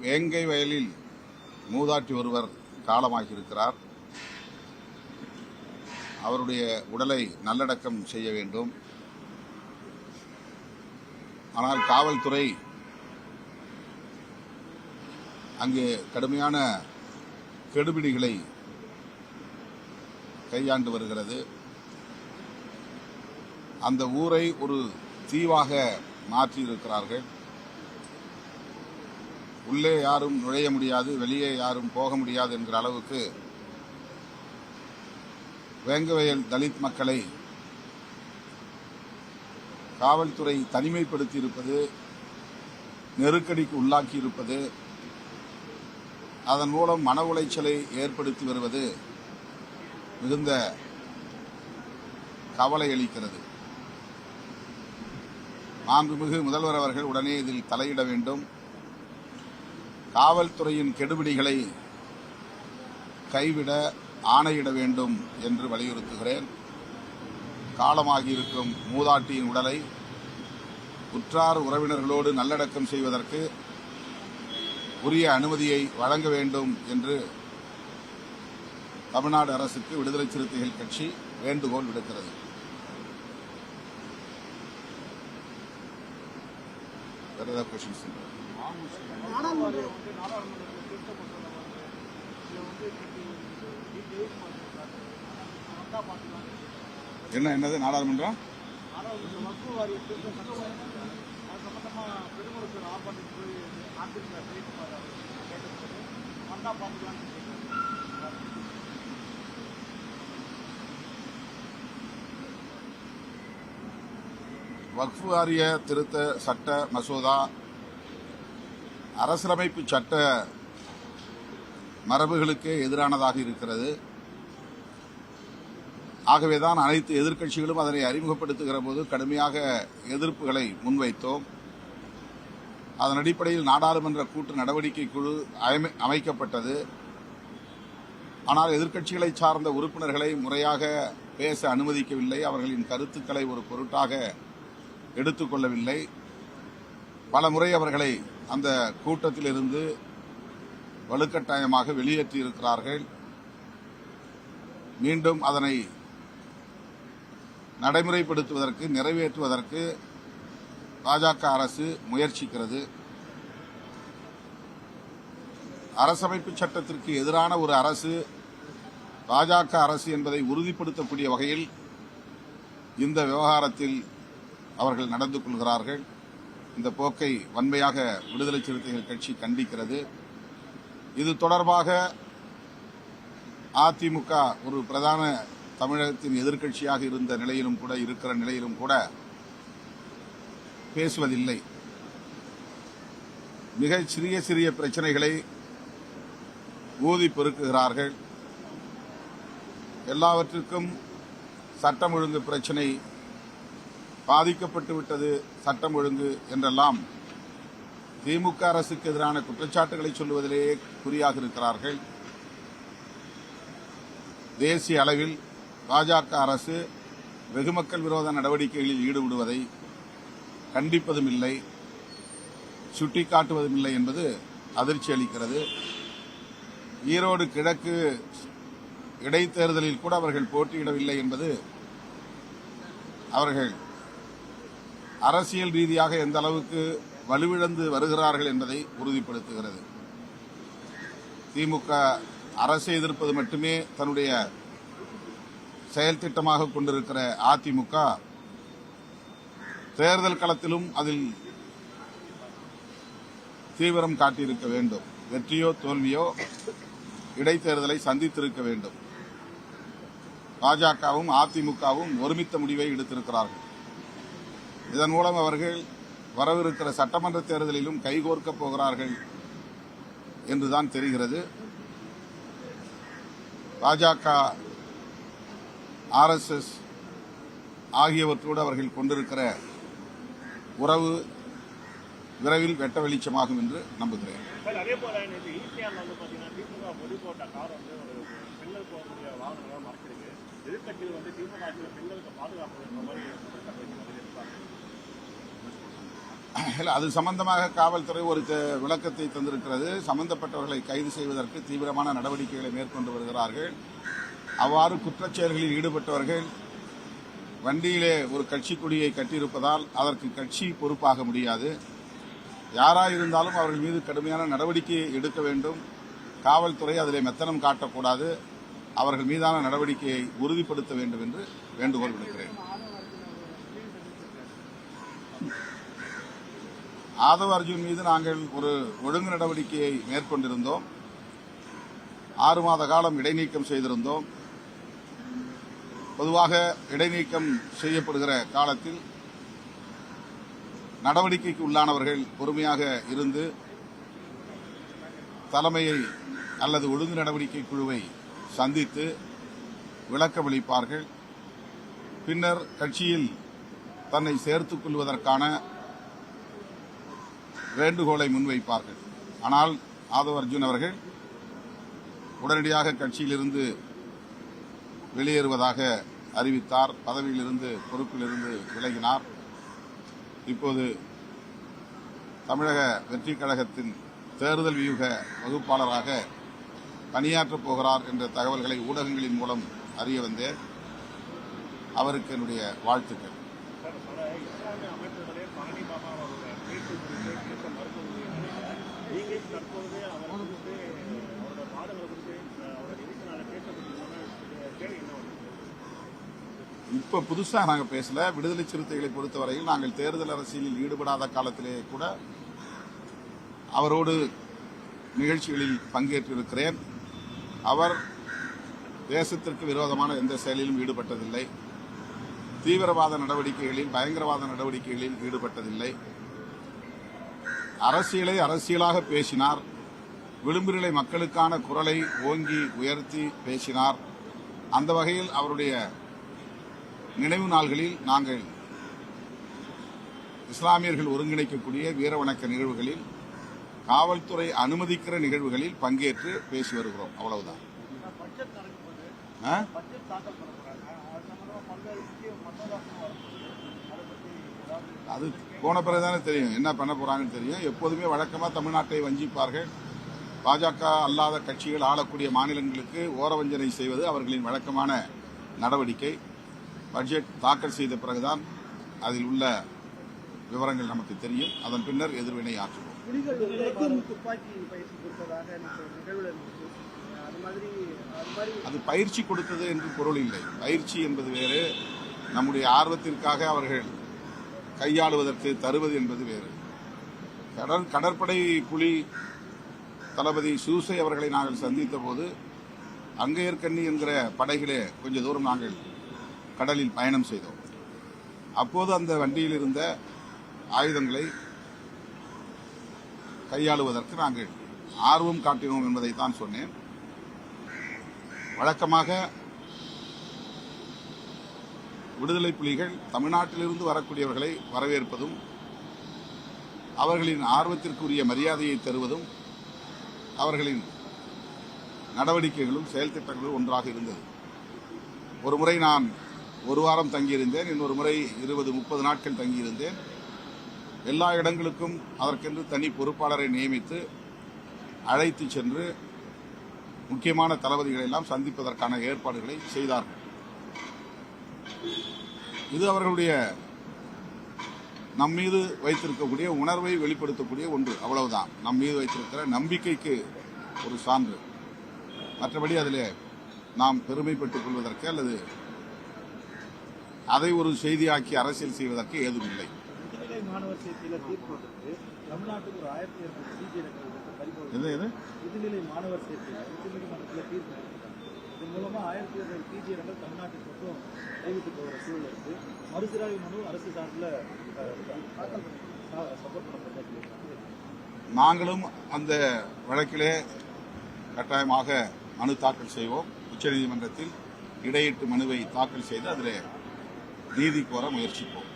வேங்கை வயலில் மூதாட்டி ஒருவர் காலமாகியிருக்கிறார். அவருடைய உடலை நல்லடக்கம் செய்ய வேண்டும். ஆனால் காவல்துறை அங்கே கடுமையான கெடுபிடிகளை கையாண்டு வருகிறது. அந்த ஊரை ஒரு தீவாக மாற்றியிருக்கிறார்கள். உள்ளே யாரும் நுழைய முடியாது, வெளியே யாரும் போக முடியாது என்கிற அளவுக்கு வேங்கவயல் தலித் மக்களை காவல்துறை தனிமைப்படுத்தி இருப்பது, நெருக்கடிக்கு உள்ளாக்கி இருப்பது, அதன் மூலம் மன உளைச்சலை ஏற்படுத்தி வருவது மிகுந்த கவலை அளிக்கிறது. மாண்புமிகு முதல்வர் அவர்கள் உடனே இதில் தலையிட வேண்டும். காவல்துறையின் கெடுபிடிகளை கைவிட ஆணையிட வேண்டும் என்று வலியுறுத்துகிறேன். காலமாகியிருக்கும் மூதாட்டியின் உடலை உற்றார் உறவினர்களோடு நல்லடக்கம் செய்வதற்கு உரிய அனுமதியை வழங்க வேண்டும் என்று தமிழ்நாடு அரசுக்கு விடுதலை சிறுத்தைகள் கட்சி வேண்டுகோள் விடுக்கிறது. என்னது நாடாளுமன்றம் வக்ஃப் வாரிய திருத்த சட்ட மசோதா அரசியலமைப்பு சட்ட மரபுகளுக்கு எதிரானதாக இருக்கிறது. ஆகவேதான் அனைத்து எதிர்க்கட்சிகளும் அதனை அறிமுகப்படுத்துகிற போது கடுமையாக எதிர்ப்புகளை முன்வைத்தோம். அதன் அடிப்படையில் நாடாளுமன்ற கூட்டு நடவடிக்கை குழு அமைக்கப்பட்டது. ஆனால் எதிர்க்கட்சிகளை சார்ந்த உறுப்பினர்களை முறையாக பேச அனுமதிக்கவில்லை. அவர்களின் கருத்துக்களை ஒரு பொருட்டாக எடுத்துக்கொள்ளவில்லை. பல முறை அவர்களை அந்த கூட்டத்திலிருந்து வலுக்கட்டாயமாக வெளியேற்றியிருக்கிறார்கள். மீண்டும் அதனை நடைமுறைப்படுத்துவதற்கு, நிறைவேற்றுவதற்கு பாஜக அரசு முயற்சிக்கிறது. அரசமைப்பு சட்டத்திற்கு எதிரான ஒரு அரசு பாஜக அரசு என்பதை உறுதிப்படுத்தக்கூடிய வகையில் இந்த விவகாரத்தில் அவர்கள் நடந்து கொள்கிறார்கள். இந்த போக்கை வன்மையாக விடுதலை சிறுத்தைகள் கட்சி கண்டிக்கிறது. இது தொடர்பாக அதிமுக ஒரு பிரதான தமிழகத்தின் எதிர்க்கட்சியாக இருந்த நிலையிலும் கூட, இருக்கிற நிலையிலும் கூட பேசுவதில்லை. மிக சிறிய சிறிய பிரச்சனைகளை ஊதி பெருக்குகிறார்கள். எல்லாவற்றுக்கும் சட்டம் ஒழுங்கு பிரச்சனை, பாதிக்கப்பட்டு விட்டது சட்டம் ஒழுங்கு என்றெல்லாம் திமுக அரசுக்கு எதிரான குற்றச்சாட்டுகளை சொல்லுவதிலேயே குறியாக இருக்கிறார்கள். தேசிய அளவில் பாஜக அரசு வெகுமக்கள் விரோத நடவடிக்கைகளில் ஈடுபடுவதை கண்டிப்பதும் இல்லை, சுட்டிக்காட்டுவதும் இல்லை என்பது அதிர்ச்சி அளிக்கிறது. ஈரோடு கிழக்கு இடைத்தேர்தலில் கூட அவர்கள் போட்டியிடவில்லை என்பது அவர்கள் அரசியல் ரீதியாக எந்த அளவுக்கு வலுவிழந்து வருகிறார்கள் என்பதை உறுதிப்படுத்துகிறது. திமுக அரசை எதிர்ப்பது மட்டுமே தன்னுடைய செயல் திட்டமாக கொண்டிருக்கிற அதிமுக தேர்தல் களத்திலும் அதில் தீவிரம் காட்டியிருக்க வேண்டும். வெற்றியோ தோல்வியோ இடைத்தேர்தலை சந்தித்திருக்க வேண்டும். பாஜகவும் அதிமுகவும் ஒருமித்த முடிவை எடுத்திருக்கிறார்கள். இதன் மூலம் அவர்கள் வரவிருக்கிற சட்டமன்ற தேர்தலிலும் கைகோர்க்கப் போகிறார்கள் என்றுதான் தெரிகிறது. பாஜக, RSS ஆகியவற்றோடு அவர்கள் கொண்டிருக்கிற உறவு விரைவில் வெட்ட வெளிச்சமாகும் என்று நம்புகிறேன். இல்லை, அது சம்பந்தமாக காவல்துறை ஒரு விளக்கத்தை தந்திருக்கிறது. சம்பந்தப்பட்டவர்களை கைது செய்வதற்கு தீவிரமான நடவடிக்கைகளை மேற்கொண்டு வருகிறார்கள். அவ்வாறு குற்றச்செயல்களில் ஈடுபட்டவர்கள் வண்டியிலே ஒரு கட்சி கொடியை கட்டியிருப்பதால் அதற்கு கட்சி பொறுப்பாக முடியாது. யாராயிருந்தாலும் அவர்கள் மீது கடுமையான நடவடிக்கை எடுக்க வேண்டும். காவல்துறை அதிலே மெத்தனம் காட்டக்கூடாது. அவர்கள் மீதான நடவடிக்கையை உறுதிப்படுத்த வேண்டும் என்று வேண்டுகோள் விடுக்கிறேன். ஆதவ் அர்ஜுன் மீது நாங்கள் ஒரு ஒழுங்கு நடவடிக்கையை மேற்கொண்டிருந்தோம். 6 மாத காலம் இடைநீக்கம் செய்திருந்தோம். பொதுவாக இடைநீக்கம் செய்யப்படுகிற காலத்தில் நடவடிக்கைக்கு உள்ளானவர்கள் பொறுமையாக இருந்து தலைமையை அல்லது ஒழுங்கு நடவடிக்கை குழுவை சந்தித்து விளக்கமளிப்பார்கள். பின்னர் கட்சியில் தன்னை சேர்த்துக் கொள்வதற்கான வேண்டுகோளை முன்வைப்பார்கள். ஆனால் ஆதவ் அர்ஜுன் அவர்கள் உடனடியாக கட்சியிலிருந்து வெளியேறுவதாக அறிவித்தார். பதவியிலிருந்து பொறுப்பிலிருந்து விலகினார். இப்போது தமிழக வெற்றிக் கழகத்தின் தேர்தல் வியூக வகுப்பாளராக பணியாற்றப் போகிறார் என்ற தகவல்களை ஊடகங்களின் மூலம் அறிய வந்தேன். அவருக்கு என்னுடைய வாழ்த்துக்கள். இப்ப புதுசா நாங்க பேசல. விடுதலை சிறுத்தைகளை பொறுத்தவரையில் நாங்கள் தேர்தல் அரசியலில் ஈடுபடாத காலத்திலே கூட அவரோடு நிகழ்ச்சிகளில் பங்கேற்றிருக்கிறேன். அவர் தேசத்திற்கு விரோதமான எந்த செயலிலும் ஈடுபட்டதில்லை. தீவிரவாத நடவடிக்கைகளில், பயங்கரவாத நடவடிக்கைகளில் ஈடுபட்டதில்லை. அரசியலை அரசியலாக பேசினார். விளிம்பு நிலை மக்களுக்கான குரலை ஓங்கி உயர்த்தி பேசினார். அந்த வகையில் அவருடைய நினைவு நாள்களில் நாங்கள் இஸ்லாமியர்கள் ஒருங்கிணைக்கக்கூடிய வீரவணக்க நிகழ்வுகளில், காவல்துறை அனுமதிக்கிற நிகழ்வுகளில் பங்கேற்று பேசி வருகிறோம். அவ்வளவுதான். அது போன பிறகுதானே தெரியும் என்ன பண்ண போறாங்கன்னு தெரியும். எப்போதுமே வழக்கமாக தமிழ்நாட்டை வஞ்சிப்பார்கள். பாஜக அல்லாத கட்சிகள் ஆளக்கூடிய மாநிலங்களுக்கு ஓரவஞ்சனை செய்வது அவர்களின் வழக்கமான நடவடிக்கை. பட்ஜெட் தாக்கல் செய்த பிறகுதான் அதில் உள்ள விவரங்கள் நமக்கு தெரியும். அதன் பின்னர் எதிர்வினை ஆற்றுவோம். அது பயிற்சி கொடுத்தது என்று பொருள் இல்லை. பயிற்சி என்பது வேறு, நம்முடைய ஆர்வத்திற்காக அவர்கள் கையாளுவதற்கு தருவது என்பது வேறு. கடற்படை புலி தளபதி சூசை அவர்களை நாங்கள் சந்தித்த போது அங்கையர்கண்ணி என்கிற படகிலே கொஞ்ச தூரம் நாங்கள் கடலில் பயணம் செய்தோம். அப்போது அந்த வண்டியில் இருந்த ஆயுதங்களை கையாளுவதற்கு நாங்கள் ஆர்வம் காட்டினோம் என்பதைத்தான் சொன்னேன். வழக்கமாக விடுதலை புலிகள் தமிழ்நாட்டிலிருந்து வரக்கூடியவர்களை வரவேற்பதும் அவர்களின் ஆர்வத்திற்குரிய மரியாதையை தருவதும் அவர்களின் நடவடிக்கைகளும் செயல் திட்டங்களும் ஒன்றாக இருந்தது. ஒரு முறை நான் 1 வாரம் தங்கியிருந்தேன். இன்னொரு முறை 20-30 நாட்கள் தங்கியிருந்தேன். எல்லா இடங்களுக்கும் அதற்கென்று தனி பொறுப்பாளரை நியமித்து அழைத்து சென்று முக்கியமான தளபதிகளை எல்லாம் சந்திப்பதற்கான ஏற்பாடுகளை செய்தார்கள். இது அவர்களுடைய நம்மீது வைத்திருக்கக்கூடிய உணர்வை வெளிப்படுத்தக்கூடிய ஒன்று. அவ்வளவுதான். நம்மீது வைத்திருக்கிற நம்பிக்கைக்கு ஒரு சான்று. மற்றபடி அதில் நாம் பெருமைப்பட்டுக் கொள்வதற்கு அல்லது அதை ஒரு செய்தியாக்கி அரசியல் செய்வதற்கு ஏதும் இல்லை. நாங்களும் அந்த வழக்கிலே கட்டாயமாக மனு தாக்கல் செய்வோம். உச்சநீதிமன்றத்தில் இடையீட்டு மனுவை தாக்கல் செய்து அதில் நீதி கோர முயற்சிப்போம்.